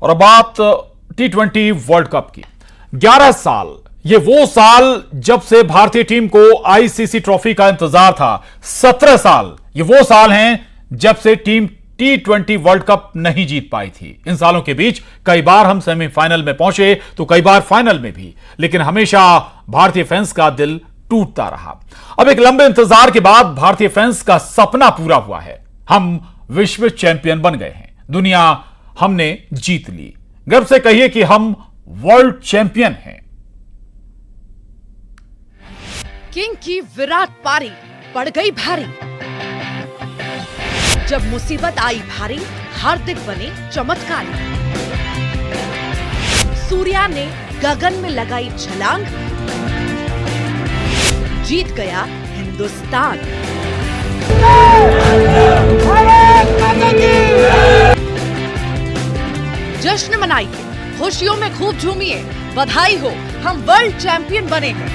और अब बात T20 वर्ल्ड कप की। 11 साल, ये वो साल जब से भारतीय टीम को आईसीसी ट्रॉफी का इंतजार था। 17 साल, ये वो साल हैं जब से टीम T20 वर्ल्ड कप नहीं जीत पाई थी। इन सालों के बीच कई बार हम सेमीफाइनल में पहुंचे तो कई बार फाइनल में भी, लेकिन हमेशा भारतीय फैंस का दिल टूटता रहा। अब एक लंबे इंतजार के बाद भारतीय फैंस का सपना पूरा हुआ है। हम विश्व चैंपियन बन गए हैं, दुनिया हमने जीत ली। गर्व से कहिए कि हम वर्ल्ड चैंपियन हैं। किंग की विराट पारी पड़ गई भारी। जब मुसीबत आई भारी, हार्दिक बने चमत्कारी। सूर्या ने गगन में लगाई छलांग, जीत गया हिंदुस्तान। जश्न मनाइए, खुशियों में खूब झूमिए, बधाई हो, हम वर्ल्ड चैंपियन बने हैं।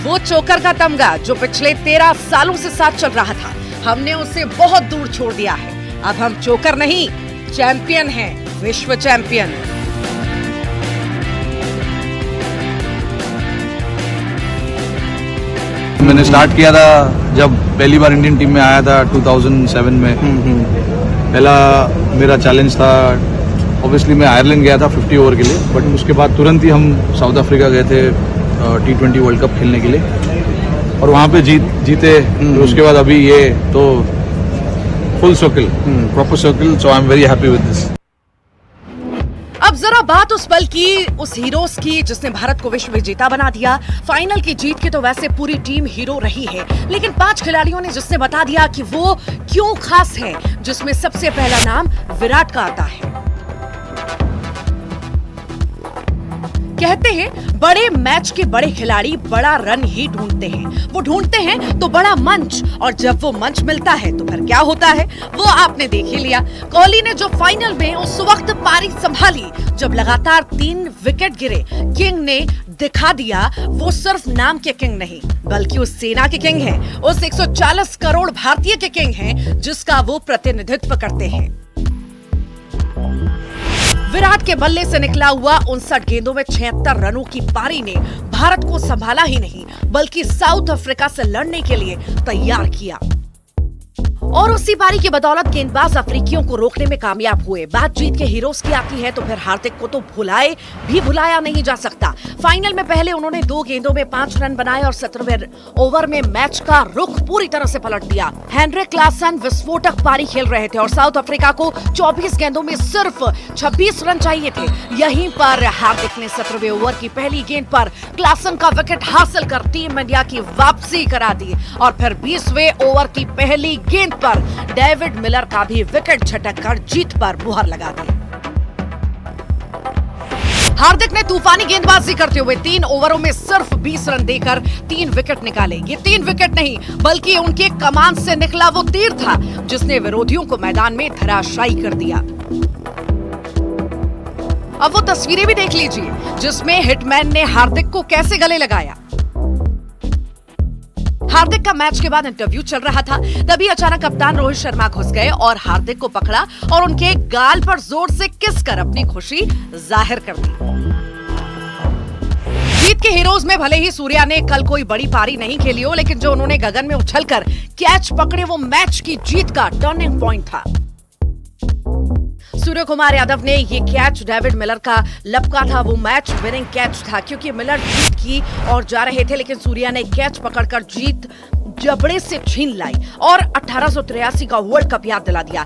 वो चोकर का तमगा जो पिछले 13 सालों से साथ चल रहा था, हमने उसे बहुत दूर छोड़ दिया है। अब हम चोकर नहीं, चैंपियन हैं, विश्व चैंपियन। मैंने स्टार्ट किया था जब पहली बार इंडियन टीम में आया था 2007 में। पहला मेरा चैलेंज था, ऑब्वियसली मैं आयरलैंड गया था 50 ओवर के लिए, बट उसके बाद तुरंत ही हम साउथ अफ्रीका गए थे T20 वर्ल्ड कप खेलने के लिए और वहाँ पे जीते। तो उसके बाद अभी ये तो full circle, proper circle, so I am very happy with this. अब जरा बात उस पल की, उस हीरोज की जिसने भारत को विश्व विजेता बना दिया। फाइनल की जीत की तो वैसे पूरी टीम हीरो रही है, लेकिन 5 खिलाड़ियों ने जिसने बता दिया कि वो क्यों खास है, जिसमें सबसे पहला नाम विराट का आता है। कहते हैं बड़े मैच के बड़े खिलाड़ी बड़ा रन ही ढूंढते हैं। वो ढूंढते हैं तो बड़ा मंच, और जब वो मंच मिलता है तो फिर क्या होता है वो आपने देख ही लिया। कोहली ने जो फाइनल में उस वक्त पारी संभाली जब लगातार 3 विकेट गिरे, किंग ने दिखा दिया वो सिर्फ नाम के किंग नहीं बल्कि उस सेना के किंग हैं, उस 140 करोड़ भारतीय के किंग हैं जिसका वो प्रतिनिधित्व करते हैं। विराट के बल्ले से निकला हुआ 59 गेंदों में 76 रनों की पारी ने भारत को संभाला ही नहीं बल्कि साउथ अफ्रीका से लड़ने के लिए तैयार किया। और उसी पारी की बदौलत गेंदबाज अफ्रीकियों को रोकने में कामयाब हुए। बात जीत के हीरोज की आती है तो फिर हार्दिक को तो भुलाया नहीं जा सकता। फाइनल में पहले उन्होंने 2 गेंदों में 5 रन बनाए और 17वें ओवर में मैच का रुख पूरी तरह से पलट दिया। हेनरिक क्लासन विस्फोटक पारी खेल रहे थे और साउथ अफ्रीका को 24 गेंदों में सिर्फ 26 रन चाहिए थे। यहीं पर हार्दिक ने 17वें ओवर की पहली गेंद पर क्लासन का विकेट हासिल कर टीम इंडिया की वापसी करा दी और फिर 20वें ओवर की पहली गेंद पर डेविड मिलर का भी विकेट झटक कर जीत पर मुहर लगा दी। हार्दिक ने तूफानी गेंदबाजी करते हुए 3 ओवरों में सिर्फ 20 रन देकर 3 विकेट निकाले। ये 3 विकेट नहीं बल्कि उनके कमान से निकला वो तीर था जिसने विरोधियों को मैदान में धराशायी कर दिया। अब वो तस्वीरें भी देख लीजिए जिसमें हिटमैन ने हार्दिक को कैसे गले लगाया। हार्दिक का मैच के बाद इंटरव्यू चल रहा था, तभी अचानक कप्तान रोहित शर्मा घुस गए और हार्दिक को पकड़ा और उनके गाल पर जोर से किस कर अपनी खुशी जाहिर कर दी। जीत के हीरोज में भले ही सूर्या ने कल कोई बड़ी पारी नहीं खेली हो, लेकिन जो उन्होंने गगन में उछलकर कैच पकड़े वो मैच की जीत का टर्निंग पॉइंट था। सूर्य कुमार यादव ने ये कैच डेविड मिलर का लपका था, वो मैच विनिंग कैच था क्योंकि मिलर जीत की और जा रहे थे, लेकिन सूर्या ने कैच पकड़कर जीत जबड़े से छीन लाई और 1883 का वर्ल्ड कप याद दिला दिया।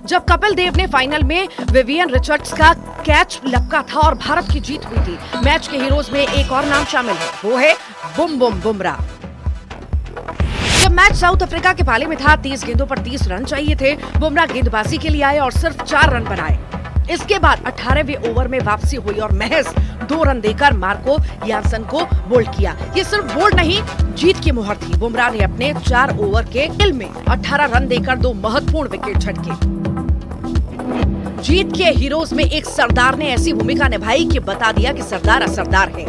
जब कपिल देव ने फाइनल में विवियन रिचर्ड्स का कैच लपका था और भारत की जीत हुई थी। मैच के हीरोज में एक और नाम शामिल है, वो है बुम बुम बुमराह। जब मैच साउथ अफ्रीका के पाले में था, 30 गेंदों पर 30 रन चाहिए थे। बुमराह गेंदबाजी के लिए आए और सिर्फ 4 रन बनाए। इसके बाद 18वें ओवर में वापसी हुई और महज 2 रन देकर मार्को यानसन को बोल्ड किया। ये सिर्फ बोल्ड नहीं, जीत की मुहर थी। बुमराह ने अपने 4 ओवर के खेल में 18 रन देकर 2 महत्वपूर्ण विकेट झटके। जीत के हीरोज में एक सरदार ने ऐसी भूमिका निभाई कि बता दिया कि सरदार असरदार है।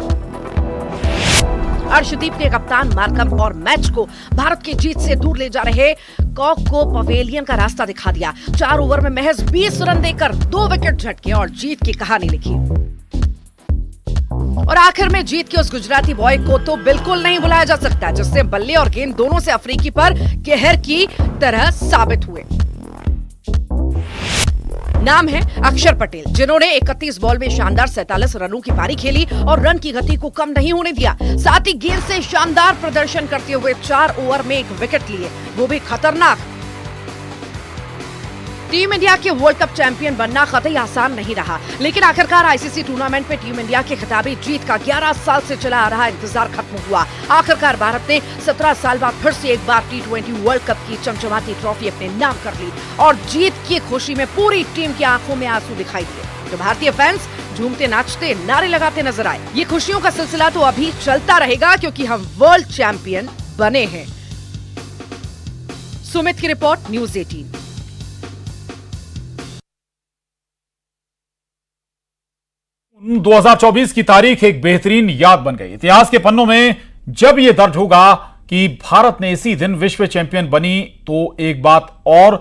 अर्शदीप ने कप्तान मार्कम और मैच को भारत की जीत से दूर ले जा रहे कॉक को पवेलियन का रास्ता दिखा दिया। 4 ओवर में महज 20 रन देकर 2 विकेट झटके और जीत की कहानी लिखी। और आखिर में जीत के उस गुजराती बॉय को तो बिल्कुल नहीं भुलाया जा सकता, जिससे बल्ले और गेंद दोनों से अफ्रीकी पर कहर की तरह साबित हुए। नाम है अक्षर पटेल, जिन्होंने 31 बॉल में शानदार 47 रनों की पारी खेली और रन की गति को कम नहीं होने दिया। साथ ही गेंद से शानदार प्रदर्शन करते हुए 4 ओवर में 1 विकेट लिए, वो भी खतरनाक। टीम इंडिया के वर्ल्ड कप चैंपियन बनना कतई आसान नहीं रहा, लेकिन आखिरकार आईसीसी टूर्नामेंट में टीम इंडिया के खिताबी जीत का 11 साल से चला आ रहा इंतजार खत्म हुआ। आखिरकार भारत ने 17 साल बाद फिर से एक बार T20 वर्ल्ड कप की चमचमाती ट्रॉफी अपने नाम कर ली और जीत की खुशी में पूरी टीम की आंखों में आंसू दिखाई दिए। तो भारतीय फैंस झूमते नाचते नारे लगाते नजर आए। ये खुशियों का सिलसिला तो अभी चलता रहेगा, क्योंकि हम वर्ल्ड चैंपियन बने हैं। सुमित की रिपोर्ट, न्यूज़ 18। 2024 की तारीख एक बेहतरीन याद बन गई। इतिहास के पन्नों में जब यह दर्ज होगा कि भारत ने इसी दिन विश्व चैंपियन बनी, तो एक बात और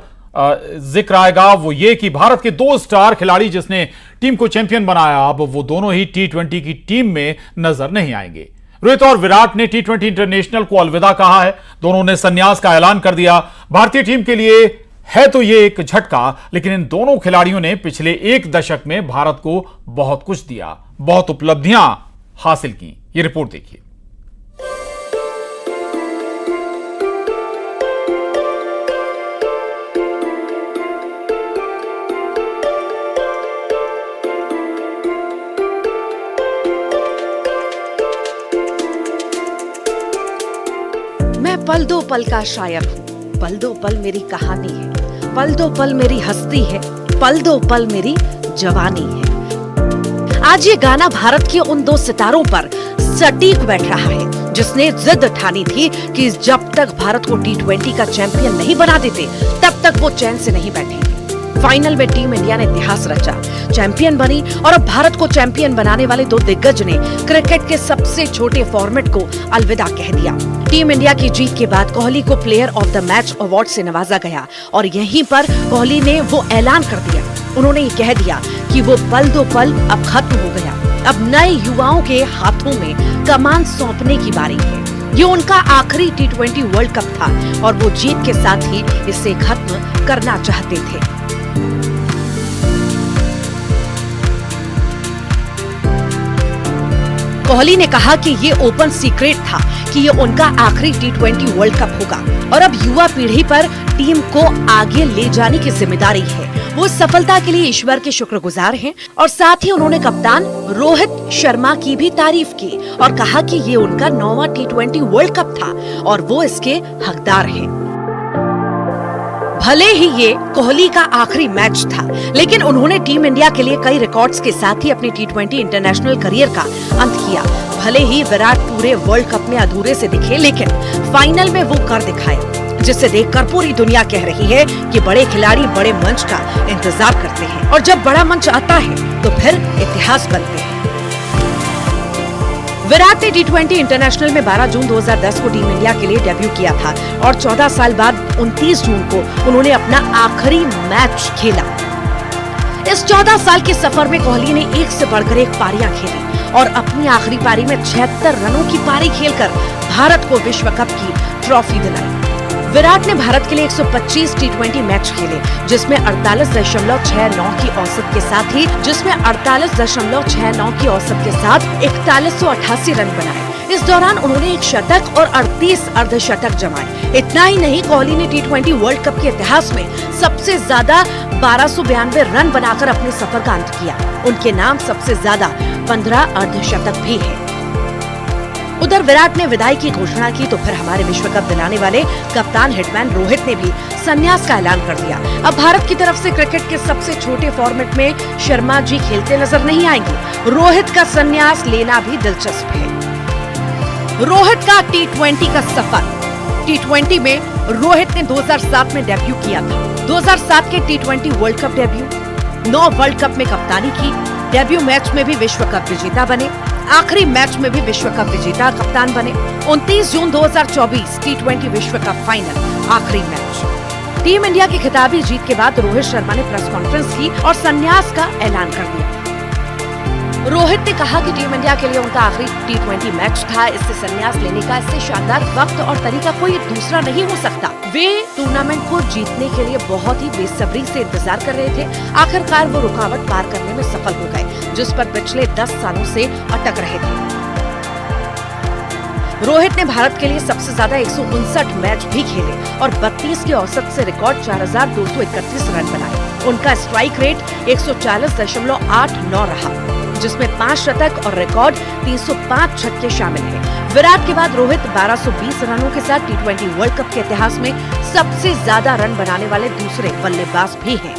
जिक्र आएगा, वो ये कि भारत के 2 स्टार खिलाड़ी जिसने टीम को चैंपियन बनाया, अब वो दोनों ही T20 की टीम में नजर नहीं आएंगे। रोहित और विराट ने T20 इंटरनेशनल को अलविदा कहा है। दोनों ने संन्यास का ऐलान कर दिया। भारतीय टीम के लिए है तो ये एक झटका, लेकिन इन दोनों खिलाड़ियों ने पिछले 1 दशक में भारत को बहुत कुछ दिया, बहुत उपलब्धियां हासिल की। ये रिपोर्ट देखिए। मैं पल दो पल का शायर हूँ, पल दो पल मेरी कहानी है, पल दो पल मेरी हस्ती है, पल दो पल मेरी जवानी है। आज ये गाना भारत के उन 2 सितारों पर सटीक बैठ रहा है, जिसने जिद ठानी थी कि जब तक भारत को T20 का चैंपियन नहीं बना देते, तब तक वो चैन से नहीं बैठेंगे। फाइनल में टीम इंडिया ने इतिहास रचा, चैंपियन बनी और अब भारत को चैंपियन बनाने वाले 2 दिग्गज ने क्रिकेट के सबसे छोटे फॉर्मेट को अलविदा कह दिया। टीम इंडिया की जीत के बाद कोहली को player of the match award से नवाजा गया और यहीं पर कोहली ने वो ऐलान कर दिया। उन्होंने ये कह दिया कि वो पल दो पल अब खत्म हो गया, अब नए युवाओं के हाथों में कमान सौंपने की बारी है। ये उनका आखिरी T20 वर्ल्ड कप था और वो जीत के साथ ही इसे खत्म करना चाहते थे। कोहली ने कहा कि ये ओपन सीक्रेट था कि ये उनका आखिरी T20 वर्ल्ड कप होगा और अब युवा पीढ़ी पर टीम को आगे ले जाने की जिम्मेदारी है। वो सफलता के लिए ईश्वर के शुक्रगुजार हैं और साथ ही उन्होंने कप्तान रोहित शर्मा की भी तारीफ की और कहा कि ये उनका 9वां T20 वर्ल्ड कप था और वो इसके हकदार हैं। भले ही ये कोहली का आखिरी मैच था, लेकिन उन्होंने टीम इंडिया के लिए कई रिकॉर्ड्स के साथ ही अपने T20 इंटरनेशनल करियर का अंत किया। भले ही विराट पूरे वर्ल्ड कप में अधूरे से दिखे, लेकिन फाइनल में वो कर दिखाए, जिसे देखकर पूरी दुनिया कह रही है कि बड़े खिलाड़ी बड़े मंच का इंतजार करते हैं और जब बड़ा मंच आता है तो फिर इतिहास बनते हैं। विराट ने T20 इंटरनेशनल में 12 जून 2010 को टीम इंडिया के लिए डेब्यू किया था और 14 साल बाद 29 जून को उन्होंने अपना आखिरी मैच खेला। इस 14 साल के सफर में कोहली ने एक से बढ़कर एक पारियां खेली और अपनी आखिरी पारी में 76 रनों की पारी खेलकर भारत को विश्व कप की ट्रॉफी दिलाई। विराट ने भारत के लिए 125 T20 मैच खेले, जिसमें 48.69 की औसत के साथ 4188 रन बनाए। इस दौरान उन्होंने एक शतक और 38 अर्धशतक जमाए। इतना ही नहीं, कोहली ने T20 वर्ल्ड कप के इतिहास में सबसे ज्यादा 1292 रन बनाकर अपने सफर का अंत किया। उनके नाम सबसे ज्यादा 15 अर्धशतक भी है। उधर विराट ने विदाई की घोषणा की तो फिर हमारे विश्व कप दिलाने वाले कप्तान हिटमैन रोहित ने भी संन्यास का ऐलान कर दिया। अब भारत की तरफ से क्रिकेट के सबसे छोटे फॉर्मेट में शर्मा जी खेलते नजर नहीं आएंगे। रोहित का संन्यास लेना भी दिलचस्प है। रोहित का T20 का सफर। T20 में रोहित ने 2007 में डेब्यू किया था। 2007 के T20 world cup debut, 9 world cup में कप्तानी की, डेब्यू मैच में भी विश्व कप विजेता बने। आखिरी मैच में भी विश्व कप विजेता कप्तान बने। 29 जून 2024 T20 विश्व कप फाइनल आखिरी मैच। टीम इंडिया की खिताबी जीत के बाद रोहित शर्मा ने प्रेस कॉन्फ्रेंस की और संन्यास का ऐलान कर दिया। रोहित ने कहा कि टीम इंडिया के लिए उनका आखिरी T20 मैच था। इससे संन्यास लेने का इससे शानदार वक्त और तरीका कोई दूसरा नहीं हो सकता। वे टूर्नामेंट को जीतने के लिए बहुत ही बेसब्री से इंतजार कर रहे थे। आखिरकार वो रुकावट पार करने में सफल हो गए, जिस पर पिछले 10 सालों से अटक रहे थे। रोहित ने भारत के लिए सबसे ज्यादा 159 मैच भी खेले और 32 की औसत से रिकॉर्ड 4231 रन बनाए। उनका स्ट्राइक रेट 140.89 रहा, जिसमें 5 शतक और रिकॉर्ड 305 छक्के शामिल हैं। विराट के बाद रोहित 1220 रनों के साथ T20 वर्ल्ड कप के इतिहास में सबसे ज्यादा रन बनाने वाले दूसरे बल्लेबाज भी हैं।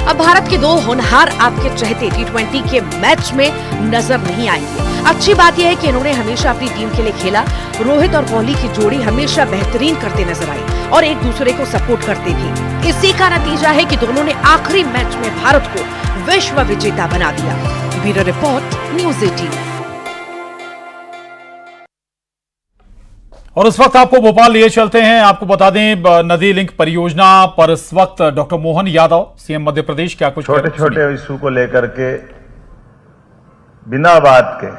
अब भारत के 2 होनहार आपके चहेते T20 के मैच में नजर नहीं आएंगे। अच्छी बात यह है कि इन्होंने हमेशा अपनी टीम के लिए खेला। रोहित और कोहली की जोड़ी हमेशा बेहतरीन करते नजर आई और एक दूसरे को सपोर्ट करते थे। इसी का नतीजा है कि दोनों ने आखिरी मैच में भारत को विश्व विजेता बना दिया। Bureau report, news 18। और इस वक्त आपको भोपाल लिए चलते हैं। आपको बता दें, नदी लिंक परियोजना पर इस वक्त डॉक्टर मोहन यादव, सीएम मध्य प्रदेश, क्या कुछ छोटे छोटे इशू को लेकर के बिना बात के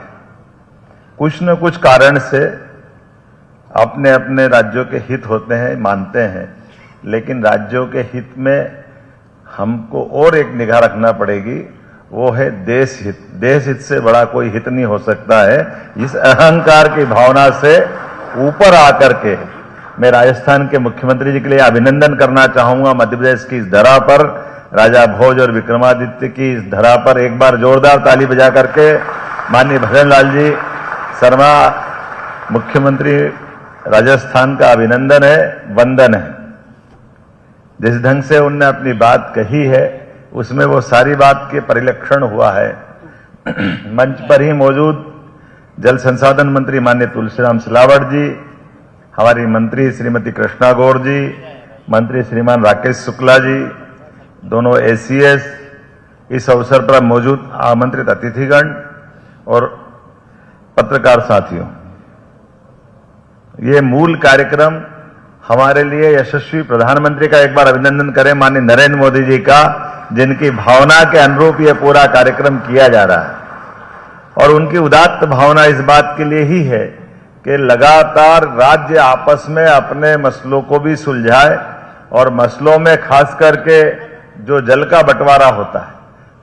कुछ न कुछ कारण से अपने अपने राज्यों के हित होते हैं, मानते हैं, लेकिन राज्यों के हित में हमको और एक निगाह रखना पड़ेगी, वो है देश हित। देश हित से बड़ा कोई हित नहीं हो सकता है। इस अहंकार की भावना से ऊपर आकर के मैं राजस्थान के मुख्यमंत्री जी के लिए अभिनंदन करना चाहूंगा। मध्य प्रदेश की इस धरा पर, राजा भोज और विक्रमादित्य की इस धरा पर एक बार जोरदार ताली बजा करके माननीय भजन लाल जी शर्मा मुख्यमंत्री राजस्थान का अभिनंदन है, वंदन है। जिस ढंग से उनने अपनी बात कही है उसमें वो सारी बात के परिलक्षण हुआ है। मंच पर ही मौजूद जल संसाधन मंत्री माननीय तुलसीराम सिलावट जी, हमारी मंत्री श्रीमती कृष्णा गौर जी, मंत्री श्रीमान राकेश शुक्ला जी, दोनों एसीएस, इस अवसर पर मौजूद आमंत्रित अतिथिगण और पत्रकार साथियों, ये मूल कार्यक्रम हमारे लिए यशस्वी प्रधानमंत्री का एक बार अभिनंदन करें, माननीय नरेंद्र मोदी जी का, जिनकी भावना के अनुरूप ये पूरा कार्यक्रम किया जा रहा है। और उनकी उदात्त भावना इस बात के लिए ही है कि लगातार राज्य आपस में अपने मसलों को भी सुलझाए और मसलों में खास करके जो जल का बंटवारा होता है,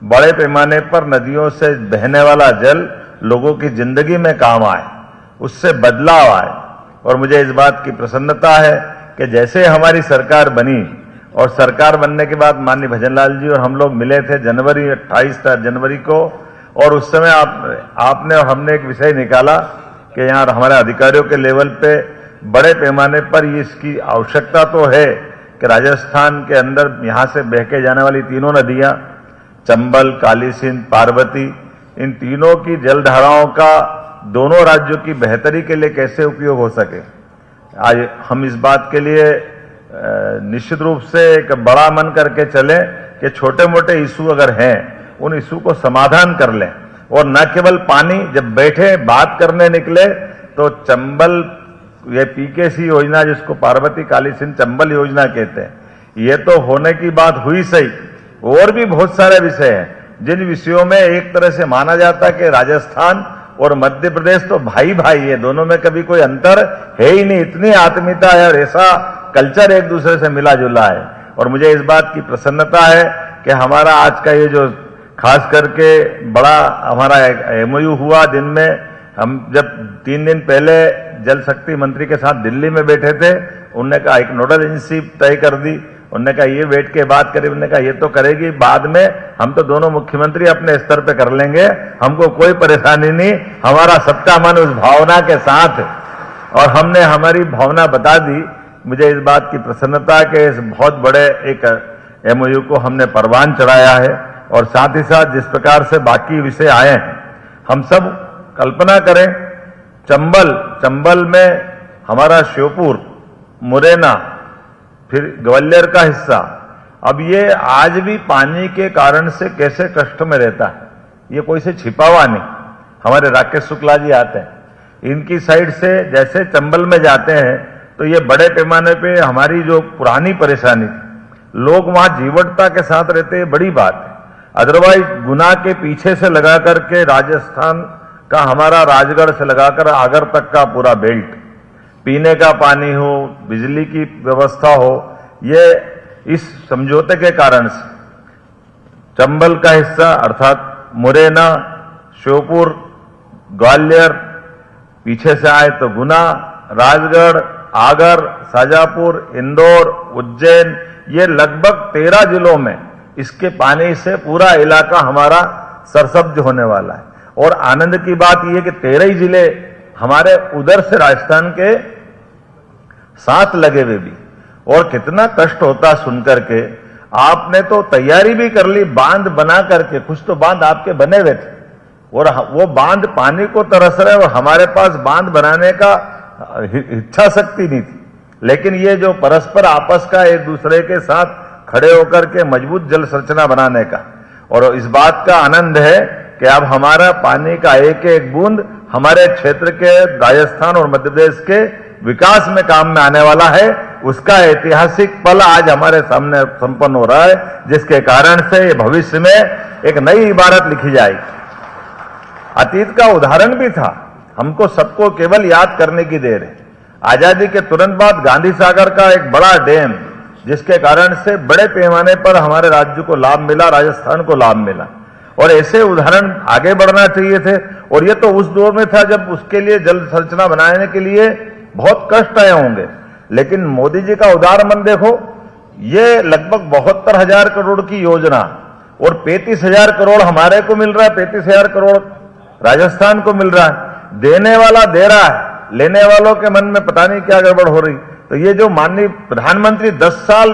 बड़े पैमाने पर नदियों से बहने वाला जल लोगों की जिंदगी में काम आए, उससे बदलाव आए। और मुझे इस बात की प्रसन्नता है कि जैसे हमारी सरकार बनी और सरकार बनने के बाद माननीय भजनलाल जी और हम लोग मिले थे 28 जनवरी को, और उस समय आपने और हमने एक विषय निकाला कि यहाँ हमारे अधिकारियों के लेवल पे बड़े पैमाने पर इसकी आवश्यकता तो है कि राजस्थान के अंदर यहाँ से बह के जाने वाली तीनों नदियां, चंबल, काली सिंध, पार्वती, इन तीनों की जलधाराओं का दोनों राज्यों की बेहतरी के लिए कैसे उपयोग हो सके। आज हम इस बात के लिए निश्चित रूप से एक बड़ा मन करके चलें कि छोटे मोटे इशू अगर हैं उन इशू को समाधान कर लें, और न केवल पानी, जब बैठे बात करने निकले तो चंबल, ये पीकेसी योजना जिसको पार्वती काली सिंध चंबल योजना कहते हैं, ये तो होने की बात हुई सही, और भी बहुत सारे विषय हैं जिन विषयों में एक तरह से माना जाता है कि राजस्थान और मध्य प्रदेश तो भाई भाई है, दोनों में कभी कोई अंतर है ही नहीं, इतनी आत्मीयता है और ऐसा कल्चर एक दूसरे से मिला जुला है। और मुझे इस बात की प्रसन्नता है कि हमारा आज का ये जो खास करके बड़ा हमारा एमओयू हुआ, दिन में हम जब 3 दिन पहले जल शक्ति मंत्री के साथ दिल्ली में बैठे थे, उन्होंने कहा एक नोडल एजेंसी तय कर दी, उन्होंने कहा ये बैठ के बात करी, उन्होंने कहा ये तो करेगी बाद में, हम तो दोनों मुख्यमंत्री अपने स्तर पे कर लेंगे, हमको कोई परेशानी नहीं, हमारा सबका मन उस भावना के साथ है। और हमने हमारी भावना बता दी। मुझे इस बात की प्रसन्नता कि इस बहुत बड़े एक एमओयू को हमने परवान चढ़ाया है, और साथ ही साथ जिस प्रकार से बाकी विषय आए हैं, हम सब कल्पना करें, चंबल में हमारा श्योपुर, मुरैना, फिर ग्वालियर का हिस्सा, अब ये आज भी पानी के कारण से कैसे कष्ट में रहता है, ये कोई से छिपा हुआ नहीं। हमारे राकेश शुक्ला जी आते हैं, इनकी साइड से जैसे चंबल में जाते हैं तो ये बड़े पैमाने पे हमारी जो पुरानी परेशानी थी, लोग वहां जीवटता के साथ रहते हैं, बड़ी बात है। अदरवाइज गुना के पीछे से लगा करके राजस्थान का हमारा राजगढ़ से लगाकर आगर तक का पूरा बेल्ट, पीने का पानी हो, बिजली की व्यवस्था हो, ये इस समझौते के कारण से चंबल का हिस्सा अर्थात मुरैना, श्योपुर, ग्वालियर, पीछे से आए तो गुना, राजगढ़, आगर, शाजापुर, इंदौर, उज्जैन, ये लगभग 13 जिलों में इसके पानी से पूरा इलाका हमारा सरसब्ज होने वाला है। और आनंद की बात यह कि 13 ही जिले हमारे उधर से राजस्थान के साथ लगे हुए भी, और कितना कष्ट होता सुनकर के। आपने तो तैयारी भी कर ली बांध बना करके, कुछ तो बांध आपके बने हुए थे और वो बांध पानी को तरस रहे और हमारे पास बांध बनाने का इच्छा शक्ति नहीं थी। लेकिन ये जो परस्पर आपस का एक दूसरे के साथ खड़े होकर के मजबूत जल संरचना बनाने का, और इस बात का आनंद है कि अब हमारा पानी का एक एक बूंद हमारे क्षेत्र के राजस्थान और मध्य प्रदेश के विकास में काम में आने वाला है। उसका ऐतिहासिक पल आज हमारे सामने संपन्न हो रहा है, जिसके कारण से भविष्य में एक नई इबारत लिखी जाएगी। अतीत का उदाहरण भी था, हमको सबको केवल याद करने की देर है। आजादी के तुरंत बाद गांधी सागर का एक बड़ा डैम, जिसके कारण से बड़े पैमाने पर हमारे राज्य को लाभ मिला, राजस्थान को लाभ मिला, और ऐसे उदाहरण आगे बढ़ना चाहिए थे। और ये तो उस दौर में था जब उसके लिए जल संरचना बनाने के लिए बहुत कष्ट आए होंगे, लेकिन मोदी जी का उदार मन देखो, ये लगभग 72,000 करोड़ की योजना और 35,000 करोड़ हमारे को मिल रहा है, 35,000 करोड़ राजस्थान को मिल रहा है। देने वाला दे रहा है, लेने वालों के मन में पता नहीं क्या गड़बड़ हो रही। तो ये जो माननीय प्रधानमंत्री 10 साल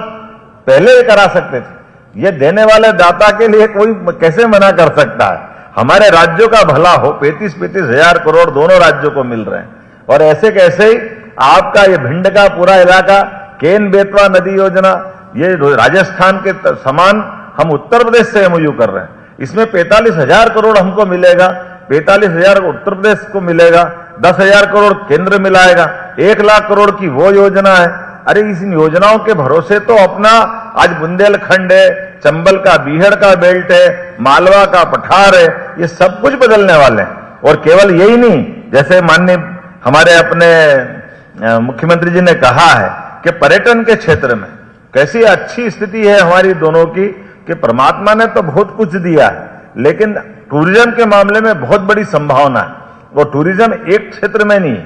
पहले करा सकते थे, ये देने वाले दाता के लिए कोई कैसे मना कर सकता है। हमारे राज्यों का भला हो, 35,000 करोड़ दोनों राज्यों को मिल रहे हैं। और ऐसे कैसे ही आपका ये भिंड का पूरा इलाका, केन बेतवा नदी योजना, ये राजस्थान के समान हम उत्तर प्रदेश से एमओयू कर रहे हैं। इसमें 45,000 करोड़ हमको मिलेगा, 45,000 उत्तर प्रदेश को मिलेगा, 10,000 करोड़ केंद्र मिलाएगा, 1 लाख करोड़ की वो योजना है। अरे इस योजनाओं के भरोसे तो अपना आज बुंदेलखंड है, चंबल का बीहड़ का बेल्ट है, मालवा का पठार है, ये सब कुछ बदलने वाले हैं। और केवल यही नहीं, जैसे माननीय हमारे अपने मुख्यमंत्री जी ने कहा है कि पर्यटन के क्षेत्र में कैसी अच्छी स्थिति है हमारी दोनों की, कि परमात्मा ने तो बहुत कुछ दिया है, लेकिन टूरिज्म के मामले में बहुत बड़ी संभावना है। और टूरिज्म एक क्षेत्र में नहीं,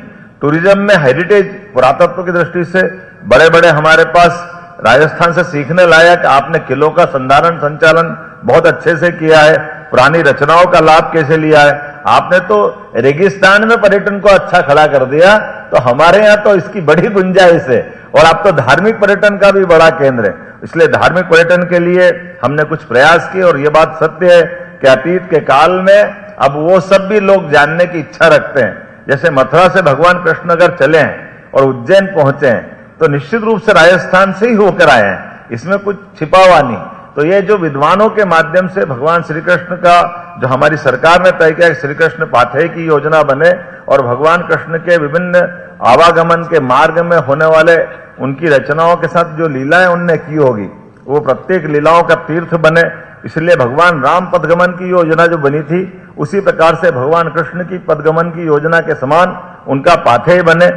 टूरिज्म में हेरिटेज पुरातत्व की दृष्टि से बड़े बड़े हमारे पास राजस्थान से सीखने लायक, आपने किलों का संधारण संचालन बहुत अच्छे से किया है, पुरानी रचनाओं का लाभ कैसे लिया है, आपने तो रेगिस्तान में पर्यटन को अच्छा खड़ा कर दिया। तो हमारे यहाँ तो इसकी बड़ी गुंजाइश है, और आप तो धार्मिक पर्यटन का भी बड़ा केंद्र है, इसलिए धार्मिक पर्यटन के लिए हमने कुछ प्रयास किए। और ये बात सत्य है कि अतीत के काल में अब वो सब भी लोग जानने की इच्छा रखते हैं। जैसे मथुरा से भगवान कृष्ण अगर चले हैं और उज्जैन पहुंचे हैं, तो निश्चित रूप से राजस्थान से ही होकर आए हैं, इसमें कुछ छिपा हुआ नहीं। तो ये जो विद्वानों के माध्यम से भगवान श्री कृष्ण का, जो हमारी सरकार ने तय किया, श्री कृष्ण पाथेय की योजना बने, और भगवान कृष्ण के विभिन्न आवागमन के मार्ग में होने वाले उनकी रचनाओं के साथ जो लीलाएं उनने की होगी, वो प्रत्येक लीलाओं का तीर्थ बने। इसलिए भगवान राम पदगमन की योजना जो बनी थी, उसी प्रकार से भगवान कृष्ण की पदगमन की योजना के समान उनका पाथेय बने।